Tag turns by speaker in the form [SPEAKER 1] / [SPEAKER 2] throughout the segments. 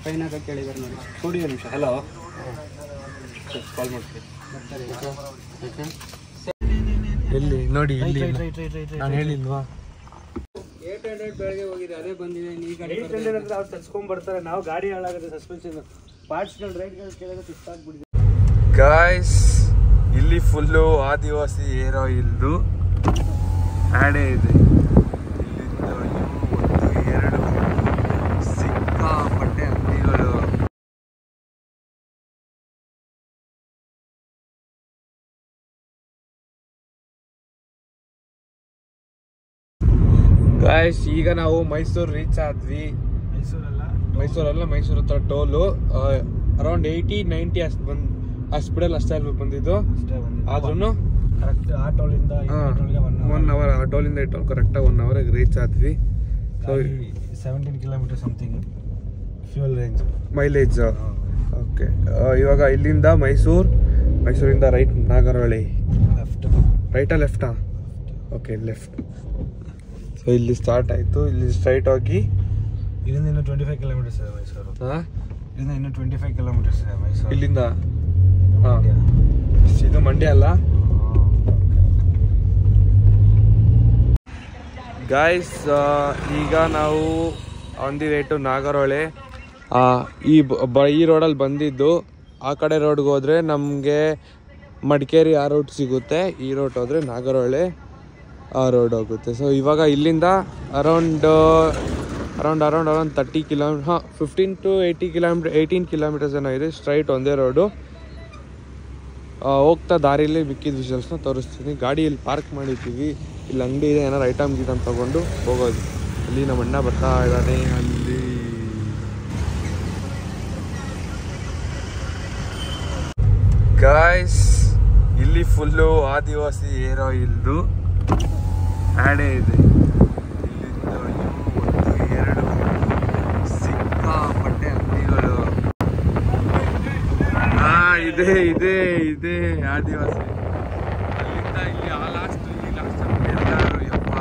[SPEAKER 1] Fine ಹಾಕಕ್ಕೆ ಕೇಳಿದ್ದಾರೆ ನೋಡಿ. ಕೊಡಿ ಒಂದು ನಿಮಿಷ. ಹಲೋ, ಕಾಲ್ ಮಾಡ್ತೀನಿ.
[SPEAKER 2] ಎಲ್ಲಿ ನೋಡಿ, ಇಲ್ಲಿ ನಾನು ಹೇಳಿಲ್ವಾ
[SPEAKER 1] 800 ಬೆಳಗ್ಗೆ ಹೋಗಿದೆ, ಅದೇ ಬಂದಿದೆ. ಈ ಗಾಡಿ 800 ಅಂದ್ರೆ ಅವ್ರು ತರ್ಸ್ಕೊಂಡ್ ಬರ್ತಾರೆ. ನಾವು ಗಾಡಿ ಹಾಳಾಗುತ್ತೆ, ಸಸ್ಪೆನ್ಷನ್ ಪಾರ್ಟ್ಸ್ಗಳು ರೈಟ್ಗಳು ಕೇಳಿದ್ರೆ ಇಷ್ಟ ಆಗ್ಬಿಟ್ಟಿದೆ.
[SPEAKER 2] ಗಾಯ್ಸ್, ಇಲ್ಲಿ ಫುಲ್ಲು ಆದಿವಾಸಿ ಏರ್ ಆಯಿಲ್ದು ಆ್ಯಡೇ ಇದೆ. ಇಲ್ಲಿಂದ 1, 2 ಸಿಕ್ಕಾಪಟ್ಟೆ ಅಂಗಡಿಗಳು. ಗಾಯ್ಸ್, ಈಗ ನಾವು ಮೈಸೂರು ರೀಚ್ ಆದ್ವಿ. ಮೈಸೂರು ಹತ್ರ ಟೋಲು ಅರೌಂಡ್ 80-90 ಆ ಸ್ಪೀಡಲ್ಲಿ ಅಷ್ಟೇ ಅಲ್ಬೇಕು ಬಂದಿದ್ದು. ಆದ್ರೂ
[SPEAKER 1] ಕರೆಕ್ಟ್ ಆ ಟೋಲಿಂದ
[SPEAKER 2] 1 ಅವರ್, ಆ ಟೋಲಿಂದ ಈ ಟೋಲ್ ಕರೆಕ್ಟಾಗಿ 1 ಅವರ್ಗೆ ರೀಚ್ ಆದ್ವಿ. So
[SPEAKER 1] 17 kilometre something fuel range,
[SPEAKER 2] mileage. Okay, ಇವಾಗ ಇಲ್ಲಿಂದ ಮೈಸೂರಿಂದ ರೈಟ್ ನಾಗರಹೊಳೆ. ರೈಟಾ ಲೆಫ್ಟಾ? Okay, left. ಸೊ ಇಲ್ಲಿ ಸ್ಟಾರ್ಟ್ ಆಯಿತು. ಇಲ್ಲಿ ಸ್ಟ್ರೈಟ್ ಹೋಗಿ
[SPEAKER 1] ಇಲ್ಲಿಂದ ಇನ್ನೂ 25 ಕಿಲೋಮೀಟರ್ಸ್ ಇದೆ ಮೈಸೂರು. ಇಲ್ಲಿಂದ ಇನ್ನೂ 25 ಕಿಲೋಮೀಟರ್ಸ್ ಇದೆ ಮೈಸೂರು.
[SPEAKER 2] ಇಲ್ಲಿಂದ ಇದು ಮಂಡ್ಯ ಅಲ್ಲ ಗಾಯ್ಸ್. ಈಗ ನಾವು on the way to Nagarahole. ಈ ರೋಡಲ್ಲಿ ಬಂದಿದ್ದು. ಆ ಕಡೆ ರೋಡ್ಗೆ ಹೋದರೆ ನಮಗೆ ಮಡಿಕೇರಿ ಆ ರೂಟ್ ಸಿಗುತ್ತೆ. ಈ ರೂಟ್ ಹೋದರೆ ನಾಗರಹೊಳೆ ಆ ರೋಡ್ ಹೋಗುತ್ತೆ. ಸೊ ಇವಾಗ ಇಲ್ಲಿಂದ ಅರೌಂಡ್ 30 ಕಿಲೋಮೀಟರ್, 15 to 18 ಕಿಲೋಮೀಟರ್ಸ್ ಏನೋ ಇದೆ. ಸ್ಟ್ರೈಟ್ ಒಂದೇ ರೋಡು. ಹೋಗ್ತಾ ದಾರಿಯಲ್ಲಿ ಮಿಕ್ಕಿದ ವಿಷಲ್ಸ್ನ ತೋರಿಸ್ತೀನಿ. ಗಾಡಿ ಇಲ್ಲಿ ಪಾರ್ಕ್ ಮಾಡಿದ್ದೀವಿ. ಇಲ್ಲಿ ಅಂಗಡಿ ಇದೆ, ಏನಾರು ಐಟಮ್ ಗೀಟಮ್ ತೊಗೊಂಡು ಹೋಗೋದು. ಅಲ್ಲಿ ನಮ್ಮ ಅಣ್ಣ ಬರ್ತಾ ಇದ್ದಾನೆ. ಅಲ್ಲಿ ಗಾಯ್ಸ್, ಇಲ್ಲಿ ಫುಲ್ಲು ಆದಿವಾಸಿ ಏರ್ ಆಯಿಲ್ದು ಆ್ಯಡೇ ಇದೆ. ಇಲ್ಲಿಂದ 1, 2 ಸಿಕ್ಕಾಪಟ್ಟೆ ಅಂಗಡಿಗಳು. ಇದೆ ಆದಿವಾಸಿ. ಅಲ್ಲಿಂದ ಇಲ್ಲಿ ಆ ಲಾಸ್ಟ್, ಈ ಲಾಸ್ಟ್ ಎಲ್ಲರೂ ಯಪ್ಪ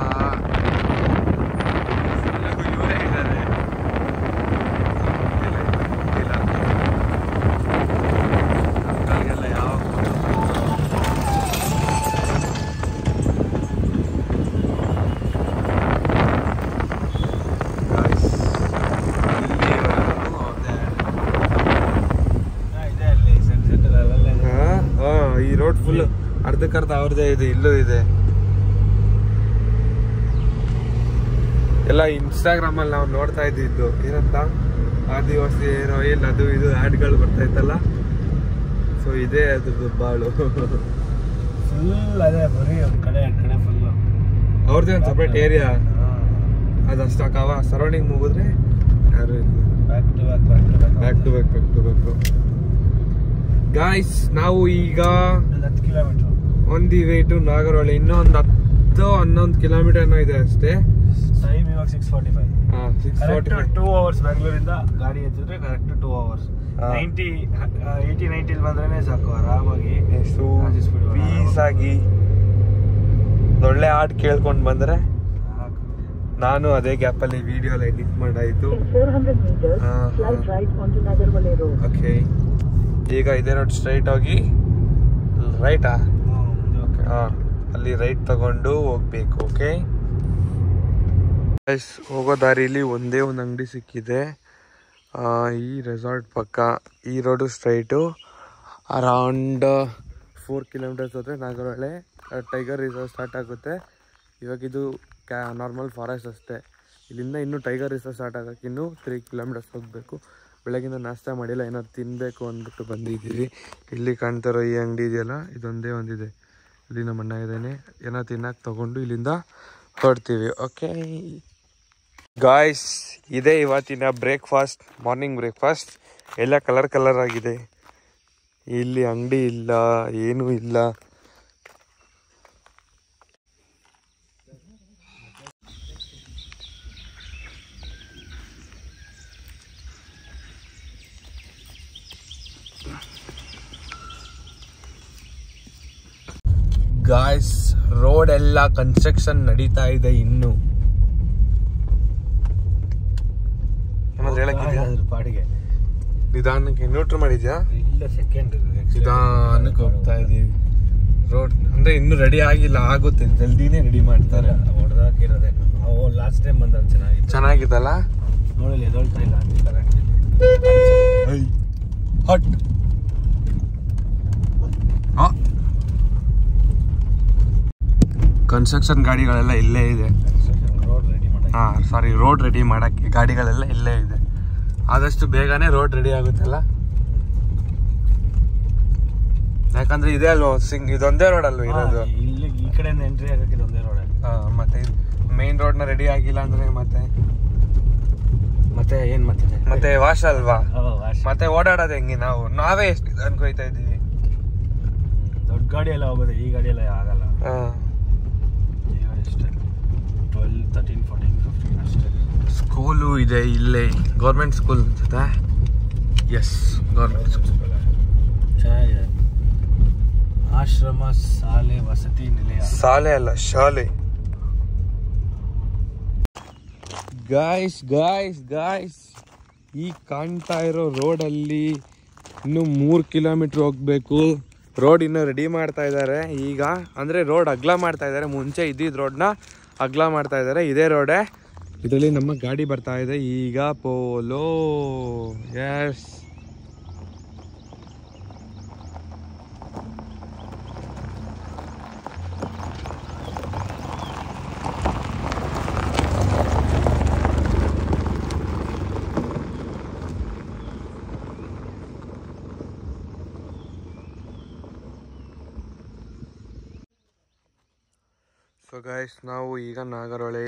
[SPEAKER 2] ಇವರೇ ಇದ್ದಾರೆ. ಅಂಕಲ್ಗೆಲ್ಲ ಯಾವ ಈ ರೋಡ್ ಫುಲ್ ಅರ್ಧಕ್ಕರ್ಧ ಅವ್ರದೇ ಇದೆ. ಇಲ್ಲೂ ಇದೆ. ಎಲ್ಲ ಇನ್ಸ್ಟಾಗ್ರಾಮ್ ಅಲ್ಲಿ ನಾವು ನೋಡ್ತಾ ಇದ್ದಿದ್ದು ಏನಂತ, ಆದಿವಾಸಿ ಏರ್ ಆಯಿಲ್ ಅದು ಇದು ಆಡ್ಗಳು ಬರ್ತಾ ಇತ್ತಲ್ಲ. ಸೊ ಇದೇ ಅದ್ರದ್ದು ಬಾಳು
[SPEAKER 1] ಫುಲ್ ಅದೇ ಬರೀ ಒಂದು ಕಡೆ ಫುಲ್
[SPEAKER 2] ಅವ್ರದ್ದೇ ಒಂದು ಸಪ್ರೇಟ್ ಏರಿಯಾ. ಅದಷ್ಟಾಕವ ಸರೌಂಡಿಂಗ್ ಮುಗಿದ್ರೆ ಯಾರು ಇಲ್ಲ. Back to back. ಗಾಯ್ಸ್, ನಾವು ಈಗ
[SPEAKER 1] 10 kilometre
[SPEAKER 2] on the way to Nagarahole. ಇನ್ನೂ ಒಂದು 10-11 ಕಿಲೋಮೀಟರ್ ಏನೋ ಇದೆ ಅಷ್ಟೇ.
[SPEAKER 1] ಟೈಮ್ ಇವಾಗ 6:45.
[SPEAKER 2] 6:45.
[SPEAKER 1] 2 ಅವರ್ಸ್ ಬೆಂಗಳೂರಿಂದ ಗಾಡಿ ಎತ್ತಿದ್ರೆ ಕರೆಕ್ಟ್ 2 ಅವರ್ಸ್. 80-90 ಬಂದ್ರೆ ಸಾಕು, ಆರಾಮಾಗಿ
[SPEAKER 2] ಪೀಸ್ ಆಗಿ ಒಳ್ಳೆ ಹಾಡ್ ಕೇಳ್ಕೊಂಡು ಬಂದ್ರೆ. ನಾನು ಅದೇ ಗ್ಯಾಪಲ್ಲಿ ವಿಡಿಯೋ ಎಲ್ಲ ಎಡಿಟ್ ಮಾಡಾಯ್ತು. ಓಕೆ, ಈಗ ಇದೇ ರೋಡ್ ಸ್ಟ್ರೈಟ್ ಹೋಗಿ ರೈಟಾ? ಅಲ್ಲಿ ರೈಟ್ ತಗೊಂಡು ಹೋಗ್ಬೇಕು. ಓಕೆ, ಹೋಗೋ ದಾರಿಲಿ ಒಂದೇ ಒಂದು ಅಂಗಡಿ ಸಿಕ್ಕಿದೆ. ಈ ರೆಸಾರ್ಟ್ ಪಕ್ಕ ಈ ರೋಡು ಸ್ಟ್ರೈಟು ಅರೌಂಡ್ 4 ಕಿಲೋಮೀಟರ್ಸ್ ಹೋದರೆ ನಾಗರಹೊಳೆ ಟೈಗರ್ ರಿಸರ್ವ್ ಸ್ಟಾರ್ಟ್ ಆಗುತ್ತೆ. ಇವಾಗ ಇದು ನಾರ್ಮಲ್ ಫಾರೆಸ್ಟ್ ಅಷ್ಟೇ. ಇಲ್ಲಿಂದ ಇನ್ನೂ ಟೈಗರ್ ರಿಸರ್ವ್ ಸ್ಟಾರ್ಟ್ ಆಗೋಕ್ಕೆ ಇನ್ನೂ 3 ಕಿಲೋಮೀಟರ್ಸ್ ಹೋಗಬೇಕು. ಬೆಳಗಿಂದ ನಾಷ್ಟ ಮಾಡಿಲ್ಲ, ಏನಾದ್ರು ತಿನ್ನಬೇಕು ಅಂದ್ಬಿಟ್ಟು ಬಂದಿದ್ದೀವಿ. ಇಲ್ಲಿ ಕಾಣ್ತಾರೋ ಈ ಅಂಗಡಿ ಇದೆಯಲ್ಲ, ಇದೊಂದೇ ಒಂದಿದೆ. ಇಲ್ಲಿ ನಮ್ಮ ಅಣ್ಣ ಇದ್ದಾನೆ. ಏನೋ ತಿನ್ನಕ್ಕೆ ತೊಗೊಂಡು ಇಲ್ಲಿಂದ ಹೊರಡ್ತೀವಿ. ಓಕೆ ಗಾಯ್ಸ್, ಇದೇ ಇವತ್ತಿನ ಬ್ರೇಕ್ಫಾಸ್ಟ್, ಮಾರ್ನಿಂಗ್ ಬ್ರೇಕ್ಫಾಸ್ಟ್. ಎಲ್ಲ ಕಲರ್ ಆಗಿದೆ. ಇಲ್ಲಿ ಅಂಗಡಿ ಇಲ್ಲ, ಏನೂ ಇಲ್ಲ. ಗಾಯ್ಸ್, ರೋಡ್ ಎಲ್ಲ ಕನ್ಸ್ಟ್ರಕ್ಷನ್ ನಡೀತಾ ಇದೆ ಇನ್ನು.
[SPEAKER 1] ಪಾಡಿಗೆ
[SPEAKER 2] ನಿಧಾನಕ್ಕೆ ನ್ಯೂಟ್ರಲ್ ಮಾಡಿದ್ಯಾ?
[SPEAKER 1] ಇಲ್ಲ, ಸೆಕೆಂಡ್
[SPEAKER 2] ನಿಧಾನಕ್ಕೆ ಹೋಗ್ತಾ ಇದೀವಿ. ರೋಡ್ ಅಂದ್ರೆ ಇನ್ನೂ ರೆಡಿ ಆಗಿಲ್ಲ, ಆಗುತ್ತೆ, ಜಲ್ದಿನೇ ರೆಡಿ ಮಾಡ್ತಾರೆ.
[SPEAKER 1] ಹೊಡೆದಾಕಿರೋದೆ. ಅವು ಲಾಸ್ಟ್ ಟೈಮ್ ಬಂದಾಗ
[SPEAKER 2] ಚೆನ್ನಾಗಿದ್ದಲ್ಲ.
[SPEAKER 1] ನೋಡಿ ಎದೊಳ್ತಾ ಇಲ್ಲ
[SPEAKER 2] ಹಟ್ ಕನ್ಸ್ಟ್ರಕ್ಷನ್ ಗಾಡಿಗಳೆಲ್ಲ ಇಲ್ಲೇ ಇದೆ. ರೋಡ್ ರೆಡಿ ಮಾಡಕ್ಕೆ ಗಾಡಿಗಳೆಲ್ಲ ಇಲ್ಲೇ ಇದೆ. ಆದಷ್ಟು ಬೇಗನೆ ರೋಡ್ ರೆಡಿ ಆಗುತ್ತಲ್ಲ, ಯಾಕಂದ್ರೆ ಇದೇ ಅಲ್ವ ಇದೊಂದೇ ರೋಡ್ ಅಲ್ವ ಇರೋದು.
[SPEAKER 1] ಇಲ್ಲಿ ಈ ಕಡೆಯಿಂದ ಎಂಟ್ರಿ ಆಗಕ್ಕೆ ಇದೊಂದೇ ರೋಡ್.
[SPEAKER 2] ಮತ್ತೆ ಮೇನ್ ರೋಡ್ ನ ರೆಡಿ ಆಗಿಲ್ಲ ಅಂದ್ರೆ ಮತ್ತೆ ಏನ್ ಮತ್ತೆ ವಾಶ ಅಲ್ವಾ, ಮತ್ತೆ ಓಡಾಡೋದು ಹೆಂಗೆ? ನಾವೇ ಎಷ್ಟು ಅನ್ಕೋಯ್ತಾ ಇದೀವಿ.
[SPEAKER 1] ದೊಡ್ಡ ಗಾಡಿ ಎಲ್ಲ ಹೋಗೋದು, ಈ ಗಾಡಿ ಎಲ್ಲ ಆಗಲ್ಲ. ಅಷ್ಟೇ 12, 13, 14, 15 ಅಷ್ಟೇ.
[SPEAKER 2] ಸ್ಕೂಲು ಇದೆ ಇಲ್ಲೇ, ಗೌರ್ಮೆಂಟ್ ಸ್ಕೂಲ್ ಅನ್ಸುತ್ತಾ? Yes, government school.
[SPEAKER 1] ಚೆನ್ನಾಗಿದೆ. ಆಶ್ರಮ ಶಾಲೆ ವಸತಿ ನಿಲಯ.
[SPEAKER 2] ಶಾಲೆ ಅಲ್ಲ, ಶಾಲೆ. ಗಾಯ್ಸ್ ಈ ಕಾಣ್ತಾ ಇರೋ ರೋಡಲ್ಲಿ ಇನ್ನು 3 ಕಿಲೋಮೀಟರ್ ಹೋಗ್ಬೇಕು. ರೋಡ್ ಇನ್ನೂ ರೆಡಿ ಮಾಡ್ತಾ ಇದ್ದಾರೆ ಈಗ, ಅಂದ್ರೆ ರೋಡ್ ಅಗ್ಲ ಮಾಡ್ತಾ ಇದ್ದಾರೆ. ಮುಂಚೆ ಇದ್ದಿದ್ದ ರೋಡ್ನ ಅಗ್ಲ ಮಾಡ್ತಾ ಇದ್ದಾರೆ. ಇದೇ ರೋಡೇ. ಇದರಲ್ಲಿ ನಮ್ಮ ಗಾಡಿ ಬರ್ತಾ ಇದೆ ಈಗ. Polo, S. ಸೊ ಗೈಸ್, ನಾವು ಈಗ ನಾಗರಹೊಳೆ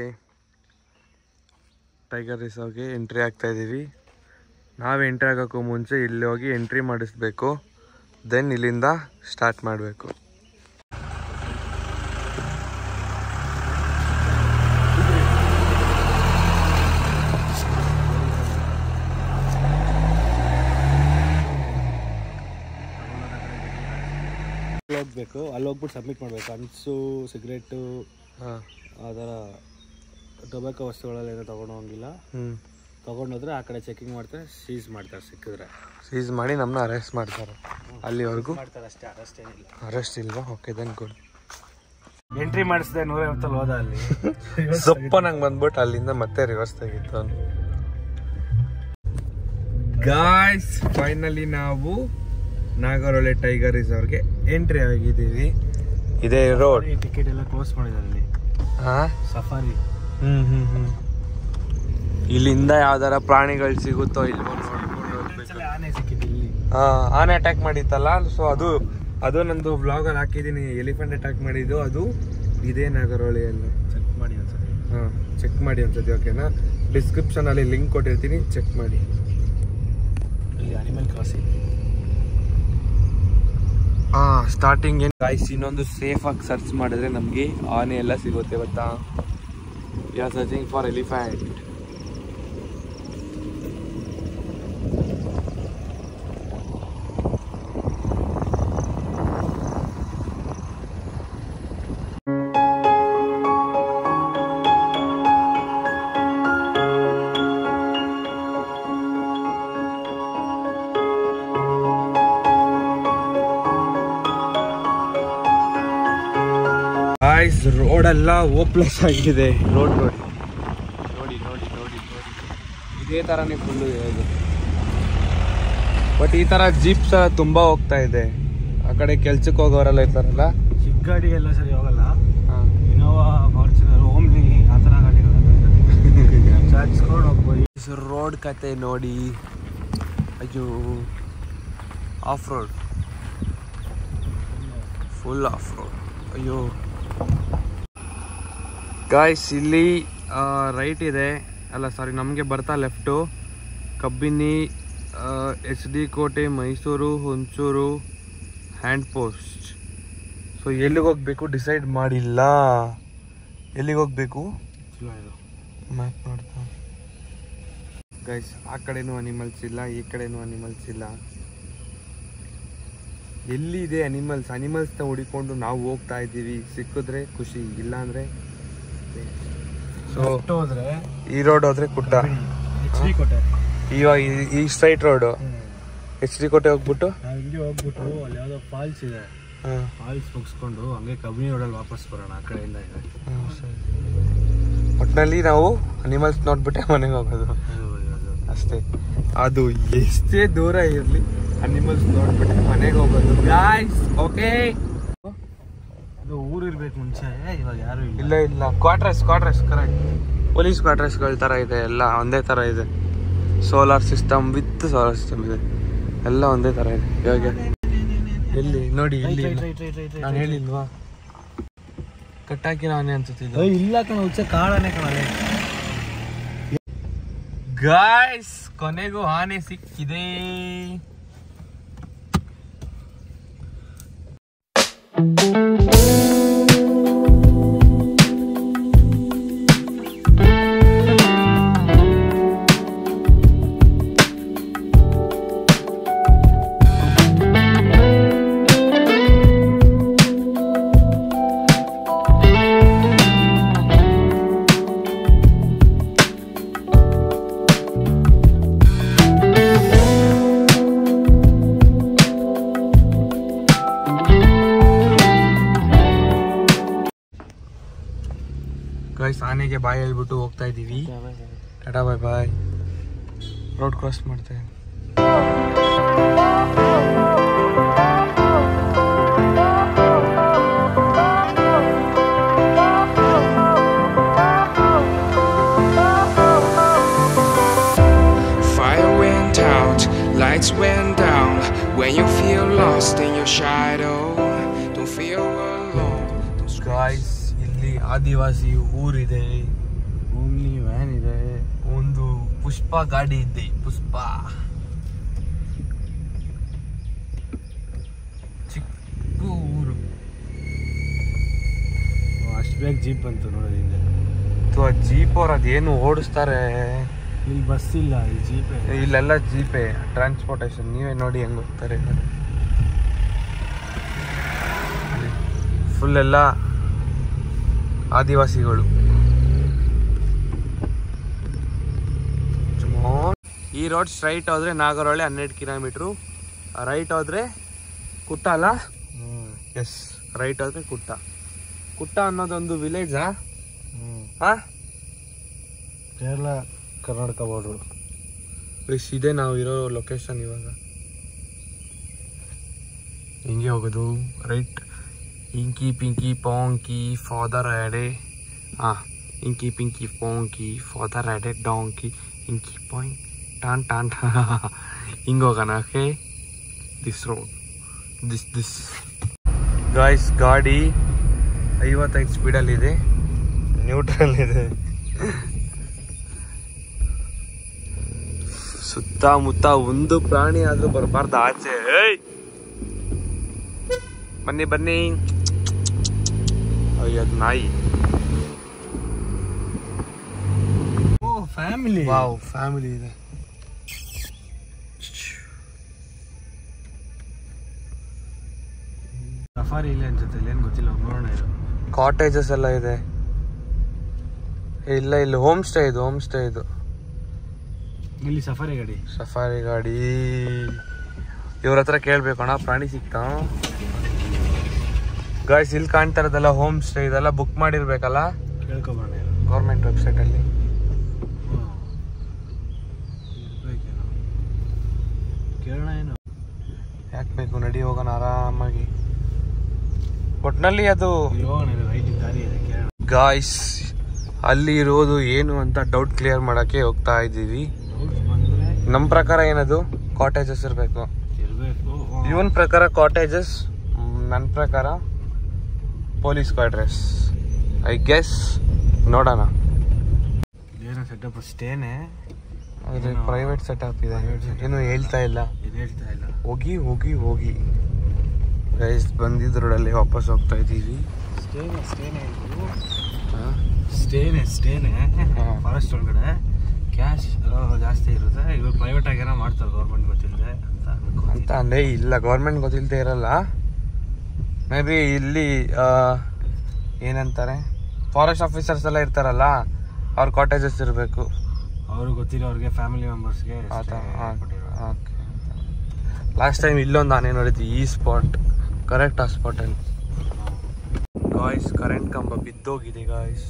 [SPEAKER 2] ಟೈಗರ್ ರಿಸರ್ವ್ಗೆ ಎಂಟ್ರಿ ಆಗ್ತಾ ಇದ್ದೀವಿ. ನಾವು ಎಂಟ್ರಿ ಆಗೋಕ್ಕೂ ಮುಂಚೆ ಇಲ್ಲಿ ಹೋಗಿ ಎಂಟ್ರಿ ಮಾಡಿಸ್ಬೇಕು, ದೆನ್ ಇಲ್ಲಿಂದ ಸ್ಟಾರ್ಟ್ ಮಾಡಬೇಕು.
[SPEAKER 1] ಹೋಗ್ಬೇಕು, ಅಲ್ಲಿ ಹೋಗ್ಬಿಟ್ಟು ಸಬ್ಮಿಟ್ ಮಾಡಬೇಕು. ಅನ್ಸು, ಸಿಗರೇಟು, ಆ ಥರ ಟೊಬ್ಯಾಕೋ ವಸ್ತುಗಳೆಲ್ಲ ಏನೋ ತೊಗೊಂಡು ಹೋಗಿಲ್ಲ. ತೊಗೊಂಡೋದ್ರೆ ಆ ಕಡೆ ಚೆಕಿಂಗ್ ಮಾಡ್ತಾರೆ, ಸೀಸ್ ಮಾಡ್ತಾರೆ. ಸಿಕ್ಕಿದ್ರೆ
[SPEAKER 2] ಸೀಸ್ ಮಾಡಿ ನಮ್ಮನ್ನ ಅರೆಸ್ಟ್ ಮಾಡ್ತಾರೆ. ಅಲ್ಲಿವರೆಗೂ
[SPEAKER 1] ಮಾಡ್ತಾರೆ ಅಷ್ಟೇ, ಅರೆಸ್ಟ್ ಏನಿಲ್ಲ.
[SPEAKER 2] ಅರೆಸ್ಟ್ ಇಲ್ವಾ? Okay, then good.
[SPEAKER 1] ಎಂಟ್ರಿ ಮಾಡಿಸಿದೆ 150 ಹೋದ. ಅಲ್ಲಿ
[SPEAKER 2] ನಂಗೆ ಬಂದ್ಬಿಟ್ಟು ಅಲ್ಲಿಂದ ಮತ್ತೆ ರಿವರ್ಸ್ ತೆಗಿತ್ತು. ಗಾಯ್ಸ್, ಫೈನಲಿ ನಾವು ನಾಗರಹೊಳೆ ಟೈಗರ್ ರಿಸರ್ವ್ಗೆ ಎಂಟ್ರಿ ಆಗಿದ್ದೀವಿ. ಇದೇ ರೋಡ್.
[SPEAKER 1] ಟಿಕೆಟ್ ಎಲ್ಲ ಕ್ಲೋಸ್ ಮಾಡಿದ್ದಾರೆ. ಸಫಾರಿ.
[SPEAKER 2] ಇಲ್ಲಿಂದ ಯಾವ್ದಾರ ಪ್ರಾಣಿಗಳು ಸಿಗುತ್ತೋ ಇಲ್ವೋ
[SPEAKER 1] ಆನೆ ಸಿಕ್ಕಿದೆ ಇಲ್ಲಿ.
[SPEAKER 2] ಆನೆ ಅಟ್ಯಾಕ್ ಮಾಡಿತ್ತಲ್ಲ, ಸೊ ಅದು ನಂದು ವ್ಲಾಗ್ ಅಲ್ಲಿ ಹಾಕಿದೀನಿ. ಎಲಿಫೆಂಟ್ ಅಟ್ಯಾಕ್ ಮಾಡಿದ್ದು ಅದು ಇದೇ ನಾಗರಹೊಳೆಯಲ್ಲಿ.
[SPEAKER 1] ಚೆಕ್ ಮಾಡಿ ಅನ್ಸತಿ.
[SPEAKER 2] ಚೆಕ್ ಮಾಡಿ ಅನ್ಸತಿ. ಓಕೆನಾ? ಡಿಸ್ಕ್ರಿಪ್ಷನ್ ಅಲ್ಲಿ ಲಿಂಕ್ ಕೊಟ್ಟಿರ್ತೀನಿ, ಚೆಕ್ ಮಾಡಿ.
[SPEAKER 1] ಇಲ್ಲಿ ಅನಿಮಲ್ ಕ್ರಾಸಿಂಗ್.
[SPEAKER 2] ಸ್ಟಾರ್ಟಿಂಗ್ ಗೈಸ್, ಇನ್ನೊಂದು ಸೇಫ್ ಆಗಿ ಸರ್ಚ್ ಮಾಡಿದ್ರೆ ನಮಗೆ ಆನೆ ಎಲ್ಲ ಸಿಗುತ್ತೆ ಗೊತ್ತಾ? We are searching for elephant. Road ಎಲ್ಲ ಓಪ್ಲೆಸ್ ಆಗಿದೆ. ರೋಡ್ ನೋಡಿ ನೋಡಿ ನೋಡಿ ನೋಡಿ ನೋಡಿ, ಇದೇ ತರನೇ ಫುಲ್ಲು ಇರೋದು. ಬಟ್ ಈ ತರ ಜೀಪ್ಸ್ ತುಂಬಾ ಹೋಗ್ತಾ ಇದೆ. ಆ ಕಡೆ ಕೆಲ್ಸಕ್ಕೆ ಹೋಗೋರೆಲ್ಲ ಇರ್ತಾರಲ್ಲ,
[SPEAKER 1] ಚಿಕ್ಕ ಗಾಡಿ ಎಲ್ಲ ಸರಿ ಹೋಗಲ್ಲ. ಇನೋವಾ, ಫಾರ್ಚುನರ್, ಓಮ್ನಿ ಆ ಥರ ಗಾಡಿಗಳು ಚಾಚ್ಕೊಂಡು ಹೋಗ್ಬೋದು.
[SPEAKER 2] ರೋಡ್ ಕತೆ ನೋಡಿ. ಅಯ್ಯೋ, of road, full of road. ಅಯ್ಯೋ ಗಾಯ್ಸ್, ಇಲ್ಲಿ ರೈಟ್ ಇದೆ, ಅಲ್ಲ ಸಾರಿ, ನಮಗೆ ಬರ್ತಾ ಲೆಫ್ಟು. ಕಬ್ಬಿನಿ, HD ಕೋಟೆ, Mysuru, Hunsur, hand post. So ಎಲ್ಲಿಗೆ ಹೋಗ್ಬೇಕು ಡಿಸೈಡ್ ಮಾಡಿಲ್ಲ. ಎಲ್ಲಿಗೆ ಹೋಗ್ಬೇಕು ಮ್ಯಾಪ್ ನೋಡ್ತಾ ಗೈಸ್. ಆ ಕಡೆನೂ ಅನಿಮಲ್ಸ್ ಇಲ್ಲ, ಈ ಕಡೆನೂ ಅನಿಮಲ್ಸ್ ಇಲ್ಲ. ಎಲ್ಲಿದೆ ಅನಿಮಲ್ಸ್ನ ಹುಡಿಕೊಂಡು ನಾವು ಹೋಗ್ತಾ ಇದ್ದೀವಿ. ಸಿಕ್ಕಿದ್ರೆ ಖುಷಿ, ಇಲ್ಲ ಅಂದ್ರೆ
[SPEAKER 1] ಹೋದ್ರೆ
[SPEAKER 2] ಈ ರೋಡ್ ಹೋದ್ರೆ ಕುಟ್ಟ.
[SPEAKER 1] HD ಕೋಟೆ.
[SPEAKER 2] ಇವಾಗ ಈ ಸ್ಟ್ರೈಟ್ ರೋಡು HD ಕೋಟೆ ಹೋಗ್ಬಿಟ್ಟು
[SPEAKER 1] ನಾವು ಹಿಂಗೆ ಹೋಗ್ಬಿಟ್ಟು ಅಲ್ಲಿ ಯಾವುದೋ ಫಾಲ್ಸ್ ಇದೆ, ಫಾಲ್ಸ್ ಮುಗಿಸ್ಕೊಂಡು ಹಂಗೆ ಕಬಿನಿ ರೋಡಲ್ಲಿ ವಾಪಸ್ ಬರೋಣ, ಆ ಕಡೆಯಿಂದ ಇದೆ.
[SPEAKER 2] ಒಟ್ಟಿನಲ್ಲಿ ನಾವು ಅನಿಮಲ್ಸ್ ನೋಡ್ಬಿಟ್ಟೆ ಮನೆಗೆ ಹೋಗೋದು ಅಷ್ಟೇ. ಅದು ಎಷ್ಟೇ ದೂರ ಇರಲಿ ಅನಿಮಲ್ಸ್ ನೋಡ್ಬಿಟ್ಟೆ ಮನೆಗೆ ಹೋಗೋದು ಗಾಯ್ಸ್. ಓಕೆ,
[SPEAKER 1] ಅದು ಊರಿರ್ಬೇಕು ಮುಂಚೆ, ಇವಾಗ ಯಾರು
[SPEAKER 2] ಇಲ್ಲ ಇಲ್ಲ ಕ್ವಾರ್ಟರ್ಸ್ ಕರೆಕ್ಟ್, ಪೊಲೀಸ್ ಕ್ವಾರ್ಟರ್ಸ್ಗಳ ಥರ ಇದೆ, ಎಲ್ಲ ಒಂದೇ ಥರ ಇದೆ. Solar system with solar system ಇದೆ, ಎಲ್ಲ ಒಂದೇ ಥರ ಇದೆ. ಇವಾಗ ಎಲ್ಲಿ ನೋಡಿ, ಇಲ್ಲಿ ನಾನು ಹೇಳಿಲ್ವಾ ಕಟ್ಟಾಕಿರೋ ಆನೆ ಅನ್ಸುತ್ತಿದ್ದೆ.
[SPEAKER 1] ಇಲ್ಲ ಕಣ, ಹುಚ್ಚ ಕಾಡಾನೆ ಕಣ.
[SPEAKER 2] ಗಾಯ್ಸ್ ಕೊನೆಗೂ ಆನೆ ಸಿಕ್ಕಿದೆ. ಗೈಸ್ ಆನೆಗೆ ಬಾಯ್ ಹೇಳ್ಬಿಟ್ಟು ಹೋಗ್ತಾ ಇದ್ದೀವಿ. ಟಾಟಾ ಬಾಯ್ ಬಾಯ್. ರೋಡ್ ಕ್ರಾಸ್ ಮಾಡ್ತಾ ಇದ್ದೀವಿ.
[SPEAKER 3] Fire went out, lights went down. When you feel lost in your shadow, don't feel alone.
[SPEAKER 2] Guys ಇಲ್ಲಿ ಆದಿವಾಸಿ ಊರಿದೆ,
[SPEAKER 1] ಓಮ್ನಿ ವ್ಯಾನ್ ಇದೆ,
[SPEAKER 2] ಒಂದು ಪುಷ್ಪ ಗಾಡಿ ಇದೆ. ಪುಷ್ಪ ಚಿಕ್ಕ ಊರು.
[SPEAKER 1] ಅಷ್ಟು ಬೇಗ ಜೀಪ್ ಬಂತು ನೋಡೋದು ಹಿಂದೆ.
[SPEAKER 2] ಅಥವಾ ಜೀಪ್ ಅವ್ರು ಅದೇನು ಓಡಿಸ್ತಾರೆ.
[SPEAKER 1] ಇಲ್ಲಿ ಬಸ್ ಇಲ್ಲ, ಇಲ್ಲಿ ಜೀಪೇ.
[SPEAKER 2] ಇಲ್ಲೆಲ್ಲ ಜೀಪೇ ಟ್ರಾನ್ಸ್ಪೋರ್ಟೇಷನ್. ನೀವೇ ನೋಡಿ ಹೆಂಗೆ ಹೋಗ್ತಾರೆ. ಫುಲ್ ಎಲ್ಲ ಆದಿವಾಸಿಗಳು. ಈ ರೋಡ್ ಸ್ಟ್ರೈಟ್ ಹೋದ್ರೆ ನಾಗರಹೊಳೆ 12 ಕಿಲೋಮೀಟ್ರು, ರೈಟ್ ಹೋದ್ರೆ ಕುಟ್ಟ ಅಲ್ಲ? ಎಸ್, ರೈಟ್ ಹೋದ್ರೆ ಕುಟ್ಟ. ಕುಟ್ಟ ಅನ್ನೋದೊಂದು ವಿಲೇಜಾ?
[SPEAKER 1] ಕೇರಳ ಕರ್ನಾಟಕ ಬಾರ್ಡ್ರು.
[SPEAKER 2] ಇದೆ ನಾವು ಇರೋ ಲೊಕೇಶನ್. ಇವಾಗ ಹಿಂಗೆ ಹೋಗೋದು right. ಇಂಕಿ Pinki ಪಾಂಕಿ father ಆ್ಯಡೆ. ಇಂಕಿ Pinki ಪಾಂಕಿ father ಆ್ಯಡೆ donkey ಇಂಕಿ point ಟಾನ್ ಟಾನ್ ಹಿಂಗೆ ಹೋಗೋಣ. Okay, this road this guys. ಗಾಡಿ 55 ಸ್ಪೀಡಲ್ಲಿದೆ, ನ್ಯೂಟ್ರಲ್ ಇದೆ. ಸುತ್ತಮುತ್ತ ಒಂದು ಪ್ರಾಣಿ ಆದ್ರೂ ಬರಬಾರ್ದು ಆಚೆ. ಬನ್ನಿ ಬನ್ನಿ. ಅಯ್ಯದ್ ನಾಯಿ.
[SPEAKER 1] ಓ ಫ್ಯಾಮಿಲಿ.
[SPEAKER 2] ವಾವ್, ಫ್ಯಾಮಿಲಿ ಇದೆ.
[SPEAKER 1] ಸಫಾರಿ ಇಲ್ಲ ಅನ್ಸುತ್ತೆ, ಏನು ಗೊತ್ತಿಲ್ಲ, ನೋಡೋಣ. ಇದು
[SPEAKER 2] ಕಾಟೇಜಸ್ ಎಲ್ಲ ಇದೆ. ಇಲ್ಲ ಇಲ್ಲಿ ಹೋಮ್ ಸ್ಟೇ ಇದು, ಹೋಮ್ ಸ್ಟೇ ಇದು.
[SPEAKER 1] ಇಲ್ಲಿ ಸಫಾರಿ ಗಾಡಿ.
[SPEAKER 2] ಸಫಾರಿ ಗಾಡಿ ಇವ್ರ ಹತ್ರ ಕೇಳ್ಬೇಕಣ್ಣ, ಪ್ರಾಣಿ ಸಿಕ್ತಾ? ಗಾಯ್ಸ್ ಇಲ್ಲಿ ಕಾಣ್ತಾ ಇರೋದೆಲ್ಲ ಹೋಮ್ ಸ್ಟೇ. ಇದೆಲ್ಲ ಬುಕ್ ಮಾಡಿರ್ಬೇಕಲ್ಲ
[SPEAKER 1] ಕೇಳ್ಕೊಬೋಣ
[SPEAKER 2] ಗೌರ್ಮೆಂಟ್ ವೆಬ್ಸೈಟಲ್ಲಿ.
[SPEAKER 1] ಕೇಳೋಣ. ಏನು
[SPEAKER 2] ಯಾಕೆ ಬೇಕು, ನಡಿ ಹೋಗೋಣ ಆರಾಮಾಗಿ. ಒಟ್ನಲ್ಲಿ ಅದು
[SPEAKER 1] ರೈಟ್ ದಾರಿ ಇದೆ, ಕೇಳೋಣ.
[SPEAKER 2] ಗಾಯ್ಸ್ ಅಲ್ಲಿ ಇರೋದು ಏನು ಅಂತ ಡೌಟ್ ಕ್ಲಿಯರ್ ಮಾಡೋಕ್ಕೆ ಹೋಗ್ತಾ ಇದ್ದೀವಿ. ನಮ್ಮ ಪ್ರಕಾರ ಏನದು ಕಾಟೇಜಸ್ ಇರಬೇಕು. ಇವನ್ ಪ್ರಕಾರ ಕಾಟೇಜಸ್, ನನ್ನ ಪ್ರಕಾರ ಪೊಲೀಸ್ ಕ್ವಾರ್ಟರ್ಸ್. ಐ ಗೆಸ್ ನೋಡೋಣ.
[SPEAKER 1] ಏನೋ ಸೆಟಪ್ ಸ್ಟೇನೆ,
[SPEAKER 2] ಆದರೆ ಪ್ರೈವೇಟ್ ಸೆಟಪ್ ಇದೆ, ಏನು ಹೇಳ್ತಾ ಇಲ್ಲ. ಹೋಗಿ ಹೋಗಿ ಹೋಗಿ ಗೈಸ್, ಬಂದಿದ್ದ ರೋಡಲ್ಲಿ ವಾಪಸ್ ಹೋಗ್ತಾ ಇದ್ದೀವಿ.
[SPEAKER 1] ಸ್ಟೇನೆ ಫಾರೆಸ್ಟ್ ಒಳಗಡೆ ಕ್ಯಾಶ್ ಜಾಸ್ತಿ ಇರುತ್ತೆ. ಇವಾಗ ಪ್ರೈವೇಟ್ ಆಗಿ ಏನೋ ಮಾಡ್ತಾರೆ, ಗೌರ್ಮೆಂಟ್ ಗೊತ್ತಿಲ್ಲದೆ
[SPEAKER 2] ಅಂತ ಅಂದರೆ ಇಲ್ಲ, ಗೌರ್ಮೆಂಟ್ ಗೊತ್ತಿಲ್ಲದೆ ಇರಲ್ಲ. ಮೇ ಬಿ ಇಲ್ಲಿ ಏನಂತಾರೆ, ಫಾರೆಸ್ಟ್ ಆಫೀಸರ್ಸ್ ಎಲ್ಲ ಇರ್ತಾರಲ್ಲ, ಅವ್ರ ಕಾಟೇಜಸ್ ಇರಬೇಕು.
[SPEAKER 1] ಅವ್ರಿಗೆ ಗೊತ್ತಿಲ್ಲ, ಅವ್ರಿಗೆ ಫ್ಯಾಮಿಲಿ ಮೆಂಬರ್ಸ್ಗೆ.
[SPEAKER 2] ಲಾಸ್ಟ್ ಟೈಮ್ ಇಲ್ಲೊಂದು ಆನೆ ನೋಡಿದ್ವಿ, ಈ ಸ್ಪಾಟ್ ಕರೆಕ್ಟ್ ಆ ಸ್ಪಾಟಲ್ಲಿ. ಗಾಯ್ಸ್ ಕರೆಂಟ್ ಕಂಬ ಬಿದ್ದೋಗಿದೆ ಗಾಯ್ಸ್.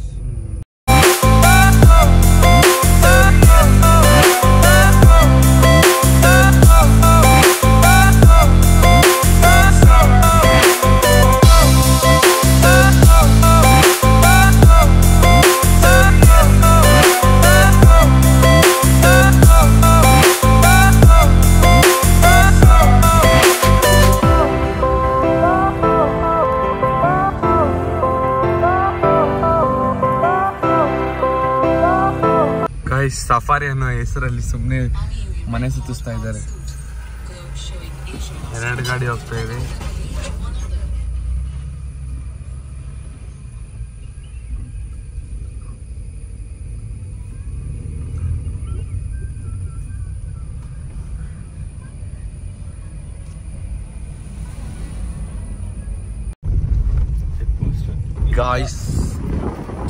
[SPEAKER 2] ಸಫಾರಿ ಅನ್ನೋ ಹೆಸರಲ್ಲಿ ಸುಮ್ಮನೆ ಮನೆ ಸುತ್ತಿಸ್ತಾ ಇದ್ದಾರೆ. 2 ಗಾಡಿ ಹೋಗ್ತಾ ಇದೆ. Guys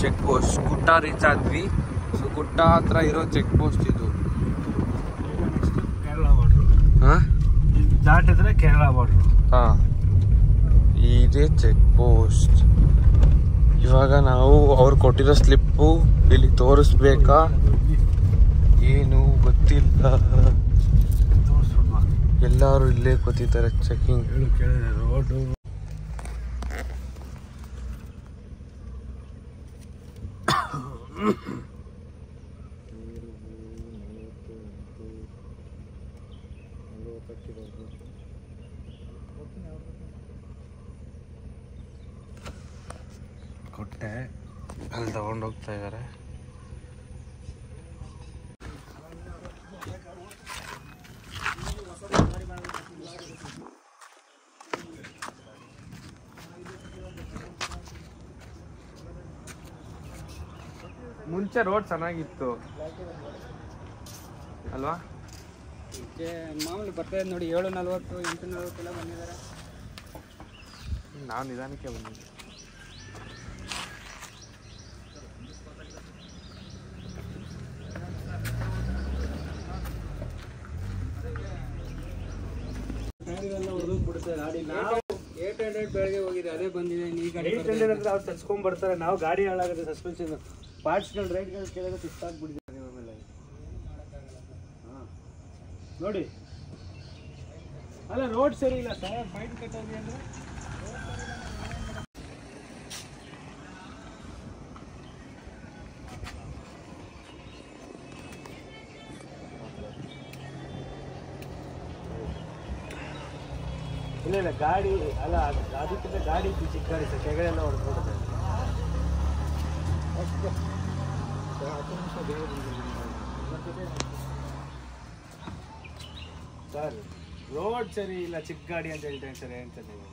[SPEAKER 2] check post Gutta reach ಆದ್ವಿ. ಸೊ ಗುಟ್ಟ ಹತ್ರ ಇರೋ ಚೆಕ್ ಪೋಸ್ಟ್ ಇದು.
[SPEAKER 1] ಕೇರಳ ಬಾರ್ಡ್ರು ದಾಟಿದ್ರೆ ಕೇರಳ ಬಾರ್ಡ್ರು.
[SPEAKER 2] ಹಾಂ, ಇದೇ ಚೆಕ್ ಪೋಸ್ಟ್. ಇವಾಗ ನಾವು ಅವ್ರು ಕೊಟ್ಟಿರೋ ಸ್ಲಿಪ್ಪು ಇಲ್ಲಿ ತೋರಿಸ್ಬೇಕಾ ಏನು ಗೊತ್ತಿಲ್ಲ. ಎಲ್ಲರೂ ಇಲ್ಲೇ ಕೂತಿದ್ದಾರೆ ಚೆಕಿಂಗ್.
[SPEAKER 1] ರೋಡು
[SPEAKER 2] ಕೊಟ್ಟೆ ಅಲ್ಲಿ ತಗೊಂಡೋಗ್ತಾ ಇದ್ದಾರೆ. ಮುಂಚೆ ರೋಡ್ ಚೆನ್ನಾಗಿತ್ತು ಅಲ್ವಾ?
[SPEAKER 4] ಮಾಮೂಲಿ ಬರ್ತಾ ನೋಡಿ 7:40 8:40 ಎಲ್ಲ ಬಂದಿದ್ದಾರೆ.
[SPEAKER 2] ನಾವು ನಿಧಾನಕ್ಕೆ ಬಂದಿದ್ದೆ.
[SPEAKER 4] ಗಾಡಿ ನಾವು 800 ಬೆಳಗ್ಗೆ ಹೋಗಿದೆ, ಅದೇ ಬಂದಿದೆ. ಈ ಗಾಡಿ
[SPEAKER 1] 800 ಅಂದ್ರೆ ಅವ್ರು ತರ್ಸ್ಕೊಂಡ್ ಬರ್ತಾರೆ. ನಾವು ಗಾಡಿ ಹಾಳಾಗುತ್ತೆ, ಸಸ್ಪೆನ್ಷನ್ ಪಾರ್ಟ್ಸ್ಗಳು ರೇಟ್ಗಳು ಕೇಳಿದ್ರೆ ಸುಸ್ತಾಗ್ಬಿಟ್ಟಿದ್ದಾರೆ. ಆಮೇಲೆ ನೋಡಿ, ಅಲ್ಲ ರೋಡ್ ಸರಿ ಇಲ್ಲ ಸರ್, ಫೈನ್ ಕಟ್ಟೋದು ಅಂದ್ರೆ ಇಲ್ಲ ಗಾಡಿ ಅಲ್ಲ, ಅದಕ್ಕಿಂತ ಗಾಡಿ ಚಿಕ್ಕ ಗಾಡಿ ಸರ್, ಕೆಳಗಡೆ ಎಲ್ಲ ಹೊಡೆದ್ಬಿಡುತ್ತೆ. ಸರ್ ರೋಡ್ ಸರಿ ಇಲ್ಲ, ಚಿಕ್ಕ ಗಾಡಿ ಅಂತ ಹೇಳ್ತೇನೆ ಸರ್. ಏನು ಸರ್ ನೀವು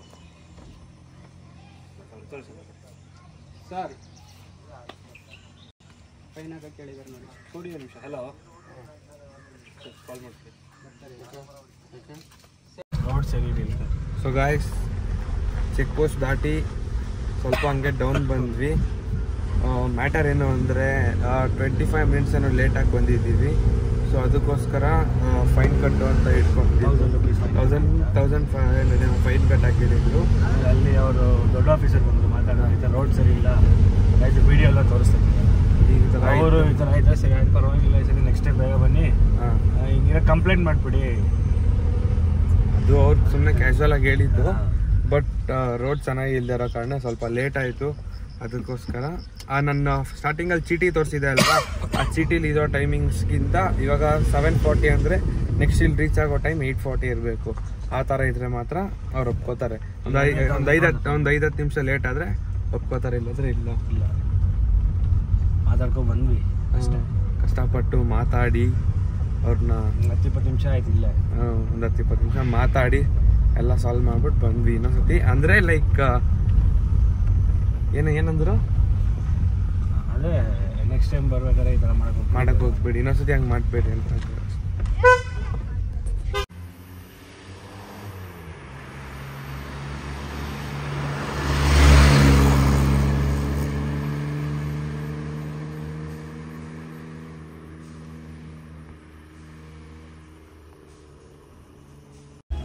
[SPEAKER 4] ಸರ್ ಫೈನ್ ಹಾಕಕ್ಕೆ ಕೇಳಿದ್ದಾರೆ ನೋಡಿ.
[SPEAKER 1] ಕೊಡಿ ಒಂದು ನಿಮಿಷ. ಹಲೋ, ಕಾಲ್ ಮಾಡ್ತೀವಿ. ರೋಡ್ ಸರಿ ಇಲ್ಲ.
[SPEAKER 2] ಸೊ ಗಾಯ್ಸ್ ಚೆಕ್ ಪೋಸ್ಟ್ ದಾಟಿ ಸ್ವಲ್ಪ ಹಂಗೆ ಡೌನ್ ಬಂದ್ವಿ. ಮ್ಯಾಟರ್ ಏನು ಅಂದರೆ 25 ಮಿನಿಟ್ಸ್ ಏನೋ ಲೇಟಾಗಿ ಬಂದಿದ್ದೀವಿ. ಸೊ ಅದಕ್ಕೋಸ್ಕರ ಫೈನ್ ಕಟ್ಟು ಅಂತ ಇಟ್ಕೊಂಡಿದ್ದು 1500 ಫೈನ್ ಕಟ್ ಹಾಕಿದ್ರು.
[SPEAKER 1] ಅಲ್ಲಿ ಅವರು ದೊಡ್ಡ ಆಫೀಸರ್ ಬಂದು ಮಾತಾಡೋ, ಈ ಥರ ರೋಡ್ ಸರಿ ಇಲ್ಲ ಆಯಿತು, ವಿಡಿಯೋ ಎಲ್ಲ ತೋರಿಸ್ತಾರೆ.
[SPEAKER 2] ಈ ಥರ
[SPEAKER 1] ಅವರು ಈ ಥರ ಆಯ್ತಾ, ಸರಿ ಆಯ್ತು ಪರವಾಗಿಲ್ಲ, ಸರಿ ನೆಕ್ಸ್ಟ್ ಟೈಮ್ ಬೇಗ ಬನ್ನಿ, ಹಿಂಗೆ ಕಂಪ್ಲೇಂಟ್ ಮಾಡಿಬಿಡಿ.
[SPEAKER 2] ಅದು ಅವ್ರು ಸುಮ್ಮನೆ ಕ್ಯಾಶುವಲ್ ಆಗಿ ಹೇಳಿದ್ದು. ಬಟ್ ರೋಡ್ ಚೆನ್ನಾಗಿ ಇಲ್ದಿರೋ ಕಾರಣ ಸ್ವಲ್ಪ ಲೇಟ್ ಆಯಿತು. ಅದಕ್ಕೋಸ್ಕರ ನನ್ನ ಸ್ಟಾರ್ಟಿಂಗಲ್ಲಿ ಚೀಟಿ ತೋರಿಸಿದೆ ಅಲ್ವಾ, ಆ ಚೀಟಿಲಿ ಇರೋ ಟೈಮಿಂಗ್ಸ್ಗಿಂತ ಇವಾಗ 7:40 ಅಂದರೆ ನೆಕ್ಸ್ಟ್ ಇಲ್ಲಿ ರೀಚ್ ಆಗೋ ಟೈಮ್ 8:40 ಇರಬೇಕು. ಆ ಥರ ಇದ್ದರೆ ಮಾತ್ರ ಅವ್ರು ಒಪ್ಕೋತಾರೆ. ಒಂದು 5-10 ನಿಮಿಷ ಲೇಟ್ ಆದರೆ ಒಪ್ಕೋತಾರೆ, ಇಲ್ಲಾಂದರೆ ಇಲ್ಲ.
[SPEAKER 1] ಮಾತಾಡ್ಕೊಂಡು ಬಂದ್ವಿ ಅಷ್ಟೇ,
[SPEAKER 2] ಕಷ್ಟಪಟ್ಟು ಮಾತಾಡಿ ಅವ್ರನ್ನ
[SPEAKER 1] 10-20 ನಿಮಿಷ ಆಯ್ತು. ಇಲ್ಲ
[SPEAKER 2] ಒಂದು 10-20 ನಿಮಿಷ ಮಾತಾಡಿ ಎಲ್ಲ ಸಾಲ್ವ್ ಮಾಡ್ಬಿಟ್ಟು ಬಂದ್ವಿ. ಇನ್ನೊಂದ್ಸತಿ ಅಂದರೆ ಲೈಕ್ ಏನಂದ್ರು,
[SPEAKER 1] ಅದೇ ನೆಕ್ಸ್ಟ್ ಟೈಮ್ ಬರ್ಬೇಕಾದ್ರೆ ಈ ಥರ
[SPEAKER 2] ಮಾಡಕ್ಕೆ ಹೋಗ್ಬೇಡಿ, ಇನ್ನೊಂದ್ಸತಿ ಹಂಗೆ ಮಾಡಬೇಡಿ ಅಂತ.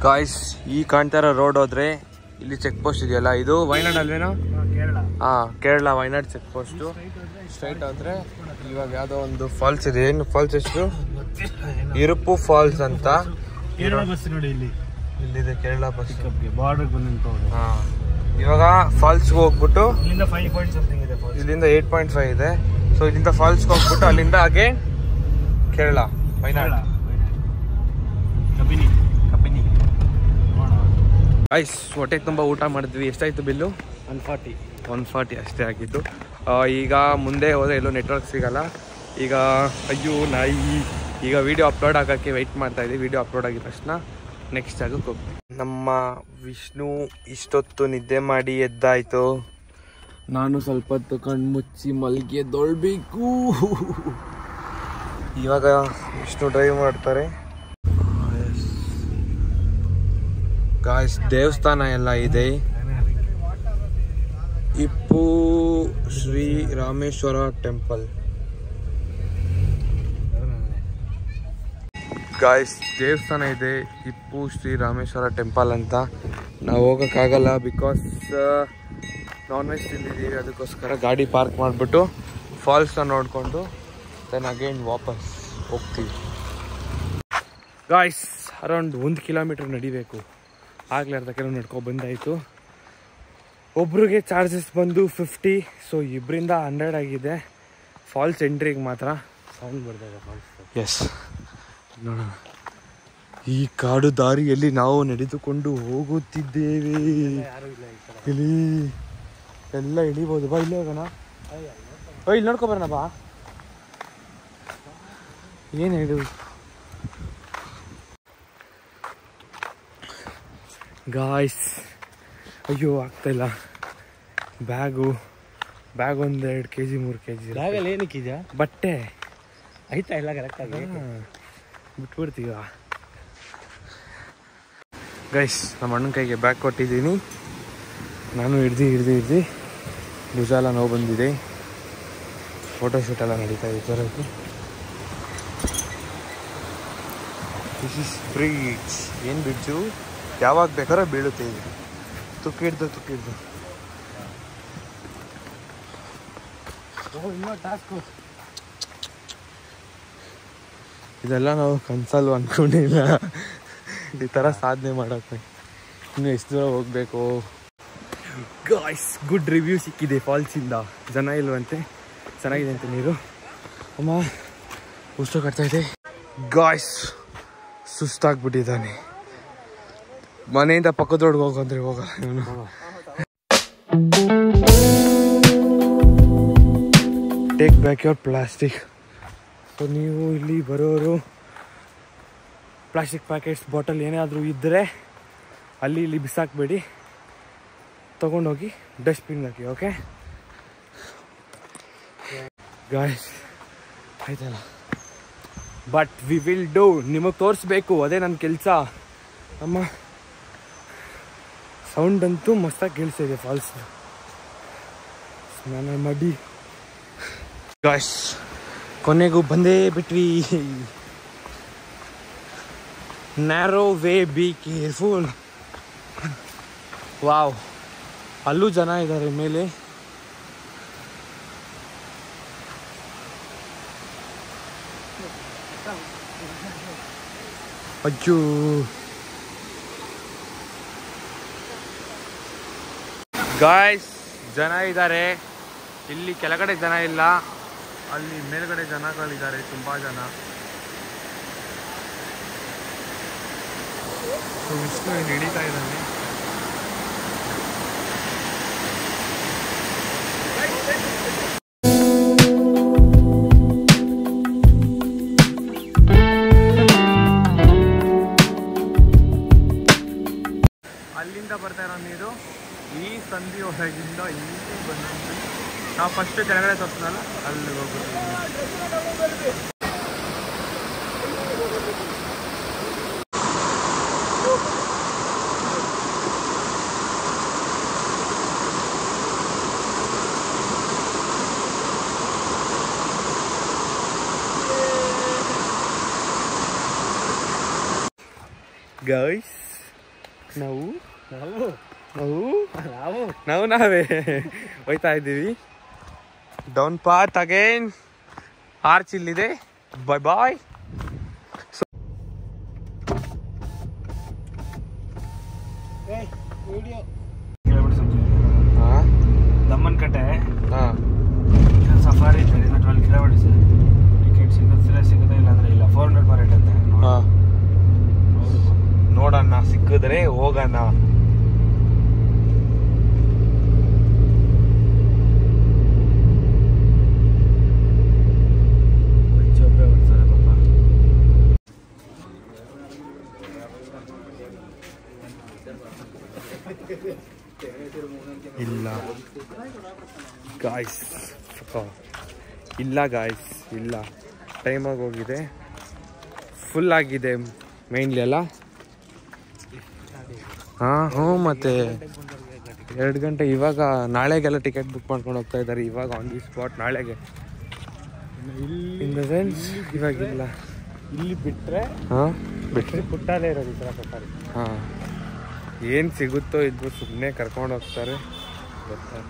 [SPEAKER 2] ಗಾಯ್ಸ್ ಈ ಕಾಣ್ತಾರ ರೋಡ್ ಹೋದ್ರೆ ಇಲ್ಲಿ ಚೆಕ್ ಪೋಸ್ಟ್ ಇದೆಯಲ್ಲ, ಇದು ವಯನಾಡ್ ಅಲ್ವೇನೋ? Kerala Wayanad check post. Straight ಆದ್ರೆ ಇವಾಗ ಯಾವ್ದೋ ಒಂದು ಫಾಲ್ಸ್ ಇದೆ. ಏನು ಫಾಲ್ಸ್ ಹೆಸರು? ಇರುಪು ಫಾಲ್ಸ್ ಅಂತ.
[SPEAKER 1] ನೋಡಿ
[SPEAKER 2] ಇಲ್ಲಿದೆ ಕೇರಳ ಬಸ್.
[SPEAKER 1] ಬಾರ್ಡರ್ ಬಂದು
[SPEAKER 2] ಇವಾಗ ಫಾಲ್ಸ್ಗೆ ಹೋಗ್ಬಿಟ್ಟು
[SPEAKER 1] ಇಲ್ಲಿಂದ 5 ಪಾಯಿಂಟ್ ಸಮಥಿಂಗ್ ಇದೆ.
[SPEAKER 2] ಇಲ್ಲಿಂದ 8.5 ಇದೆ. ಸೊ ಇಲ್ಲಿಂದ ಫಾಲ್ಸ್ಗೆ ಹೋಗ್ಬಿಟ್ಟು ಅಲ್ಲಿಂದ ಹಾಗೆ ಕೇರಳ ವಯನಾಡ್
[SPEAKER 1] ಕಬಿನಿ.
[SPEAKER 2] ಐಸ್ ಹೊಟ್ಟೆ ತುಂಬ ಊಟ ಮಾಡಿದ್ವಿ. ಎಷ್ಟಾಯ್ತು ಬಿಲ್ಲು?
[SPEAKER 1] 140
[SPEAKER 2] ಅಷ್ಟೇ ಆಗಿದ್ದು. ಈಗ ಮುಂದೆ ಹೋದ್ರೆ ಎಲ್ಲೂ ನೆಟ್ವರ್ಕ್ ಸಿಗಲ್ಲ. ಈಗ ಅಯ್ಯೋ ನಾಯಿ. ಈಗ ವಿಡಿಯೋ ಅಪ್ಲೋಡ್ ಆಗೋಕ್ಕೆ ವೆಯ್ಟ್ ಮಾಡ್ತಾ ಇದ್ದೀವಿ. ವಿಡಿಯೋ ಅಪ್ಲೋಡ್ ಆಗಿದ ತಕ್ಷಣ ನೆಕ್ಸ್ಟ್ ಜಾಗಕ್ಕೆ ಹೋಗ್ತೀವಿ. ನಮ್ಮ ವಿಷ್ಣು ಇಷ್ಟೊತ್ತು ನಿದ್ದೆ ಮಾಡಿ ಎದ್ದಾಯ್ತು. ನಾನು ಸ್ವಲ್ಪ ಹೊತ್ತು ಕಣ್ಣು ಮುಚ್ಚಿ ಮಲ್ಗಿ ಎದ್ದೊಳ್ಬೇಕು. ಇವಾಗ ವಿಷ್ಣು ಡ್ರೈವ್ ಮಾಡ್ತಾರೆ. ಗಾಯ್ಸ್ ದೇವಸ್ಥಾನ ಎಲ್ಲ ಇದೆ. ಇಪ್ಪು ಶ್ರೀ ರಾಮೇಶ್ವರ ಟೆಂಪಲ್. ಗಾಯ್ಸ್ ದೇವಸ್ಥಾನ ಇದೆ, ಇಪ್ಪು ಶ್ರೀ ರಾಮೇಶ್ವರ ಟೆಂಪಲ್ ಅಂತ. ನಾವು ಹೋಗೋಕ್ಕಾಗಲ್ಲ ಬಿಕಾಸ್ ನಾನ್ ವೆಜ್ ತಿಂದಿದ್ದೀವಿ. ಅದಕ್ಕೋಸ್ಕರ ಗಾಡಿ ಪಾರ್ಕ್ ಮಾಡಿಬಿಟ್ಟು ಫಾಲ್ಸ್ನ ನೋಡಿಕೊಂಡು ದೆನ್ ಅಗೇನ್ ವಾಪಸ್ ಹೋಗ್ತೀವಿ. ಗಾಯ್ಸ್ ಅರೌಂಡ್ 1 ಕಿಲೋಮೀಟರ್ ನಡಿಬೇಕು. ಆಗಲೇ ಅರ್ಧ ಕಿಲೋ ನಡ್ಕೊ ಬಂದಾಯಿತು. ಒಬ್ರಿಗೆ ಚಾರ್ಜಸ್ ಬಂದು 50. ಸೊ ಇಬ್ಬರಿಂದ 100 ಆಗಿದೆ. ಫಾಲ್ಸ್ ಎಂಟ್ರಿಗೆ ಮಾತ್ರ
[SPEAKER 1] ಸೌಂಡ್ ಬರ್ತಾಯಿದೆ ಫಾಲ್ಸ್.
[SPEAKER 2] ಎಸ್ ನೋಡೋಣ. ಈ ಕಾಡು ದಾರಿಯಲ್ಲಿ ನಾವು ನಡೆದುಕೊಂಡು ಹೋಗುತ್ತಿದ್ದೇವೆ. ಇಲ್ಲಿ ಎಲ್ಲ ಇಳಿಬೋದು. ಬಾ ಇಲ್ಲೇ ಹೋಗೋಣ. ಇಲ್ಲಿ ನೋಡ್ಕೊಬರೋಣ ಬಾ. ಏನು ಹೇಳು ಗಾಯ್ಸ್. ಅಯ್ಯೋ ಆಗ್ತಾಯಿಲ್ಲ. Bag 1-2 kg 3 kg.
[SPEAKER 1] ಬ್ಯಾಗಲ್ಲಿ ಏನಕ್ಕಿದ್ಯಾ?
[SPEAKER 2] ಬಟ್ಟೆ
[SPEAKER 1] ಆಯ್ತಾ ಎಲ್ಲ ಕರೆಕ್ಟಾಗಿ
[SPEAKER 2] ಬಿಟ್ಬಿಡ್ತೀವ. ಗೈಸ್ ನಮ್ಮ ಅಣ್ಣನ ಕೈಗೆ ಬ್ಯಾಗ್ ಕೊಟ್ಟಿದ್ದೀನಿ. ನಾನು ಹಿಡ್ದು ಭುಜ ಎಲ್ಲ ನೋವು ಬಂದಿದೆ. ಫೋಟೋಶೂಟ್ ಎಲ್ಲ ನಡೀತಾ ಇದೆ ಜೋರಾಗಿ. This is bridge. ಏನು ಬ್ರಿಡ್ಜು? ಯಾವಾಗ ಬೇಕಾದ್ರೆ ಬೀಳುತ್ತೆ ಇದು. ತುಕ್ಕಿಡ್ದು
[SPEAKER 1] ಇನ್ನೂ ಟಾಸ್ಕು.
[SPEAKER 2] ಇದೆಲ್ಲ ನಾವು ಕನ್ಸಲ್ವ ಅಂದ್ಕೊಂಡಿಲ್ಲ ಈ ಥರ ಸಾಧನೆ ಮಾಡೋಕ್ಕೆ. ಇನ್ನು ಎಷ್ಟು ದೂರ ಹೋಗಬೇಕು. ಗಾಯ್ಸ್ ಗುಡ್ ರಿವ್ಯೂ ಸಿಕ್ಕಿದೆ ಫಾಲ್ಸಿಂದ. ಜನ ಇಲ್ವಂತೆ, ಚೆನ್ನಾಗಿದೆ ಅಂತೆ ನೀರು. ಅಮ್ಮ ಉಷ್ಟು ಕಟ್ತಾಯಿದೆ. ಗಾಯ್ಸ್ ಸುಸ್ತಾಗ್ಬಿಟ್ಟಿದ್ದಾನೆ. ಮನೆಯಿಂದ ಪಕ್ಕದೊಳಗೆ ಹೋಗಂದ್ರೆ ಹೋಗಲ್ಲ ಇವನು. Take back your plastic. So ನೀವು ಇಲ್ಲಿ ಬರೋರು ಪ್ಲಾಸ್ಟಿಕ್ ಪ್ಯಾಕೆಟ್ಸ್ ಬಾಟಲ್ ಏನಾದರೂ ಇದ್ದರೆ ಅಲ್ಲಿ ಇಲ್ಲಿ ಬಿಸಾಕಬೇಡಿ. ತೊಗೊಂಡೋಗಿ ಡಸ್ಟ್ಬಿನ್ಗೆ ಹಾಕಿ. ಓಕೆ ಗಾಯ್ಸ್ ಆಯ್ತಲ್ಲ. But we will do. ನಿಮಗೆ ತೋರಿಸ್ಬೇಕು, ಅದೇ ನನ್ನ ಕೆಲಸ. ಅಮ್ಮ ಸೌಂಡ್ ಅಂತೂ ಮಸ್ತಾಗಿ ಕೇಳಿಸ್ತಿದೆ ಫಾಲ್ಸ್. ನನ್ನ ಮಡಿ. ಗಾಯ್ಸ್ ಕೊನೆಗೂ ಬಂದೇ ಬಿಟ್ವಿ. Narrow way, be careful. Wow, ಅಲ್ಲೂ ಜನ ಇದ್ದಾರೆ ಮೇಲೆ. ಅಜ್ಜು ಗಾಯ್ಸ್ ಜನ ಇದ್ದಾರೆ. ಇಲ್ಲಿ ಕೆಳಗಡೆ ಜನ ಇಲ್ಲ, ಅಲ್ಲಿ ಮೇಲ್ಗಡೆ ಜನಗಳಿದ್ದಾರೆ ತುಂಬ ಜನ. ವಿಷ್ಣು ಇಲ್ಲಿ ಹಿಡಿತಾ ಇದ್ದಾನೆ. ಅಲ್ಲಿಂದ ಬರ್ತಾ ಇರೋ ನೀರು ಈ ಸಂಧಿ ಹೊರಗಿಂದ ಇಲ್ಲಿ ಬಂದು ನಾವು ಫಸ್ಟ್ ಕೆಳಗಡೆ ತೋರಿಸ್ನಲ್ಲ ಅಲ್ಲಿ ಹೋಗ್ಬಿಡ್ತೀವಿ. ಗೈಸ್ ನಾವು
[SPEAKER 1] ನಾವು
[SPEAKER 2] ನಾವು
[SPEAKER 1] ನಾವು
[SPEAKER 2] ನಾವೇ ಹೋಯ್ತಾ ಇದ್ದೀವಿ ಡೌನ್ ಪಾತ್ ಅಗೇನ್. ಆರ್ಚ್ ಇಲ್ಲಿದೆ. ಬಾಯ್ ಬಾಯ್.
[SPEAKER 1] ದಮ್ಮನ್ ಕಟ್ಟೆ
[SPEAKER 2] ಹಾಂ
[SPEAKER 1] ಸಫಾರಿ 12 ಕಿಲೋಮೀಟರ್ಸ್. ಟಿಕೆಟ್ ಸಿಗೋದೇ ಇಲ್ಲ ಅಂದ್ರೆ ಇಲ್ಲ. 400 per head ಅಂತೆ.
[SPEAKER 2] ಹಾಂ ನೋಡೋಣ, ಸಿಕ್ಕಿದ್ರೆ ಹೋಗೋಣ. ಇಲ್ಲ ಗಾಯ್ಸ್, ಇಲ್ಲ ಗಾಯ್ಸ್, ಇಲ್ಲ. ಟೈಮಾಗಿ ಹೋಗಿದೆ, ಫುಲ್ ಆಗಿದೆ ಮೈನ್ಲಿ ಅಲ್ಲ. ಹಾಂ ಹ್ಞೂ, ಮತ್ತೆ 2 ಗಂಟೆ. ಇವಾಗ ನಾಳೆಗೆಲ್ಲ ಟಿಕೆಟ್ ಬುಕ್ ಮಾಡ್ಕೊಂಡು ಹೋಗ್ತಾ ಇದ್ದಾರೆ ಇವಾಗ ಆನ್ ದಿ ಸ್ಪಾಟ್. ನಾಳೆಗೆ ಇನ್ ದ ಸೆನ್ಸ್ ಇವಾಗಿಲ್ಲ.
[SPEAKER 1] ಇಲ್ಲಿ ಬಿಟ್ಟರೆ
[SPEAKER 2] ಹಾಂ ಬಿಟ್ಟರೆ
[SPEAKER 1] ಪುಟ್ಟಾಲೇ ಇರೋದು ಈ ಥರ ಸಫಾರಿ.
[SPEAKER 2] ಹಾಂ ಏನು ಸಿಗುತ್ತೋ ಇದ್ದು ಸುಮ್ಮನೆ ಕರ್ಕೊಂಡು ಹೋಗ್ತಾರೆ, ಬರ್ತಾರೆ.